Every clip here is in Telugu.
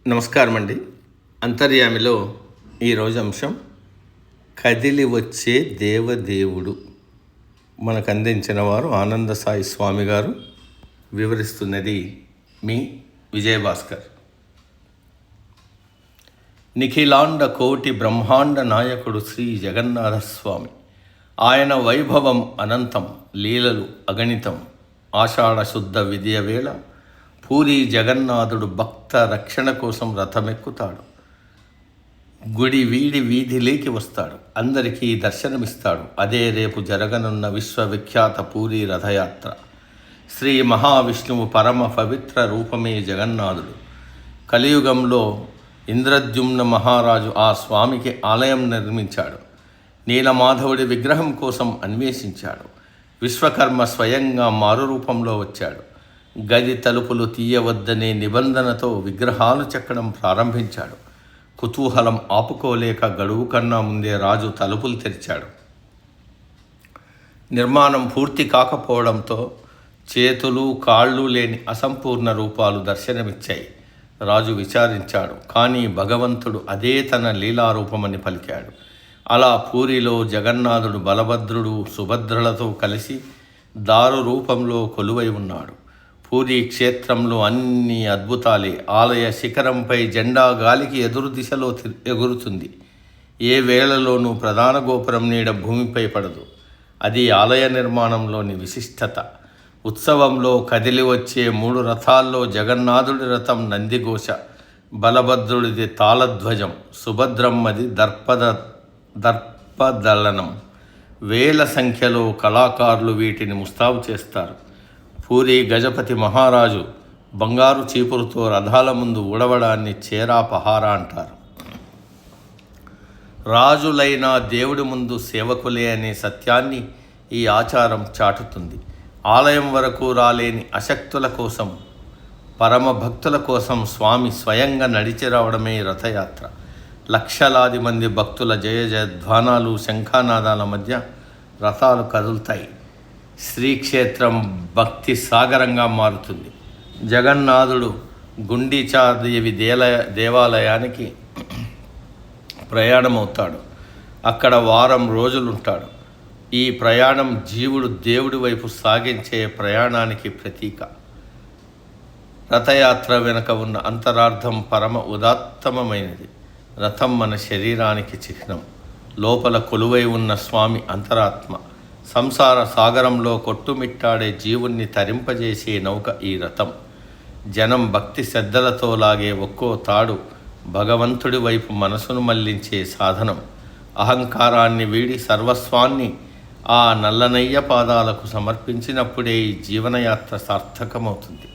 నమస్కారం అండి. అంతర్యామిలో ఈరోజు అంశం కదిలి వచ్చే దేవదేవుడు మనకు అందించిన వారు ఆనంద సాయి స్వామి గారు. వివరిస్తున్నది మీ విజయభాస్కర్. నిఖిలాండ కోటి బ్రహ్మాండ నాయకుడు శ్రీ జగన్నాథ స్వామి. ఆయన వైభవం అనంతం, లీలలు అగణితం. ఆషాఢ శుద్ధ విద్య వేళ పూరి జగన్నాథుడు భక్త రక్షణ కోసం రథమెక్కుతాడు. గుడి వీడి వీధిలోకి వస్తాడు, అందరికీ దర్శనమిస్తాడు. అదే రేపు జరగనున్న విశ్వవిఖ్యాత పూరి రథయాత్ర. శ్రీ మహావిష్ణువు పరమ పవిత్ర రూపమే జగన్నాథుడు. కలియుగంలో ఇంద్రద్యుమ్న మహారాజు ఆ స్వామికి ఆలయం నిర్మించాడు. నీలమాధవుడి విగ్రహం కోసం అన్వేషించాడు. విశ్వకర్మ స్వయంగా మారు రూపంలో వచ్చాడు. గది తలుపులు తీయవద్దనే నిబంధనతో విగ్రహాలు చెక్కడం ప్రారంభించాడు. కుతూహలం ఆపుకోలేక గడువు కన్నా ముందే రాజు తలుపులు తెరిచాడు. నిర్మాణం పూర్తి కాకపోవడంతో చేతులు కాళ్ళు లేని అసంపూర్ణ రూపాలు దర్శనమిచ్చాయి. రాజు విచారించాడు, కానీ భగవంతుడు అదే తన లీలారూపమని పలికాడు. అలా పూరిలో జగన్నాథుడు బలభద్రుడు సుభద్రలతో కలిసి దారు రూపంలో కొలువై ఉన్నాడు. పూరీ క్షేత్రంలో అన్ని అద్భుతాలే. ఆలయ శిఖరంపై జెండా గాలికి ఎదురు దిశలో ఎగురుతుంది. ఏ వేళలోనూ ప్రధాన గోపురం నీడ భూమిపై పడదు. అది ఆలయ నిర్మాణంలోని విశిష్టత. ఉత్సవంలో కదిలి వచ్చే 3 రథాల్లో జగన్నాథుడి రథం నందిఘోష, బలభద్రుడిది తాళధ్వజం, సుభద్రమ్మది దర్పదళనం. వేల సంఖ్యలో కళాకారులు వీటిని ముస్తాబు చేస్తారు. పూరి గజపతి మహారాజు బంగారు చీపురుతో రథాల ముందు ఊడవడాన్ని చేరా పహారా అంటారు. రాజులైన దేవుడి ముందు సేవకులే అనే సత్యాన్ని ఈ ఆచారం చాటుతుంది. ఆలయం వరకు రాలేని అశక్తుల కోసం, పరమ భక్తుల కోసం స్వామి స్వయంగా నడిచి రావడమే రథయాత్ర. లక్షలాది మంది భక్తుల జయ జయధ్వానాలు, శంఖానాదాల మధ్య రథాలు కదులుతాయి. శ్రీక్షేత్రం భక్తి సాగరంగా మారుతుంది. జగన్నాథుడు గుండీచాదేవి దేవాలయానికి ప్రయాణమవుతాడు. అక్కడ వారం రోజులుంటాడు. ఈ ప్రయాణం జీవుడు దేవుడి వైపు సాగించే ప్రయాణానికి ప్రతీక. రథయాత్ర వెనుక ఉన్న అంతరార్థం పరమ ఉదాత్తమైనది. రథం మన శరీరానికి చిహ్నం. లోపల కొలువై ఉన్న స్వామి అంతరాత్మ. సంసార సాగరంలో కొట్టుమిట్టాడే జీవుణ్ణి తరింపజేసే నౌక ఈ రథం. జనం భక్తి శ్రద్ధలతో లాగే ఒక్కో తాడు భగవంతుడి వైపు మనసును మళ్లించే సాధనం. అహంకారాన్ని వీడి సర్వస్వాన్ని ఆ నల్లనయ్య పాదాలకు సమర్పించినప్పుడే ఈ జీవనయాత్ర సార్థకమవుతుంది.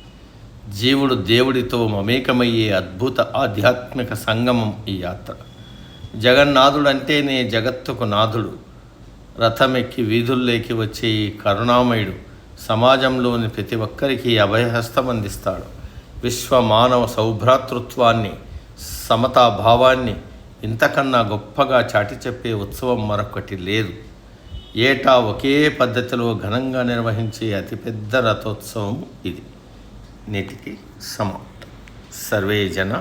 జీవుడు దేవుడితో మమేకమయ్యే అద్భుత ఆధ్యాత్మిక సంగమం ఈ యాత్ర. జగన్నాథుడంటేనే జగత్తుకు నాథుడు. రథమెక్కి వీధుల్లోకి వచ్చే ఈ కరుణామయుడు సమాజంలోని ప్రతి ఒక్కరికి అభయహస్తం అందిస్తాడు. విశ్వ మానవ సౌభ్రాతృత్వాన్ని, సమతాభావాన్ని ఇంతకన్నా గొప్పగా చాటి చెప్పే ఉత్సవం మరొకటి లేదు. ఏటా ఒకే పద్ధతిలో ఘనంగా నిర్వహించే అతిపెద్ద రథోత్సవం ఇది. నేటికి సమాప్తం. సర్వే జన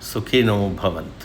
సుఖినో భవంతు.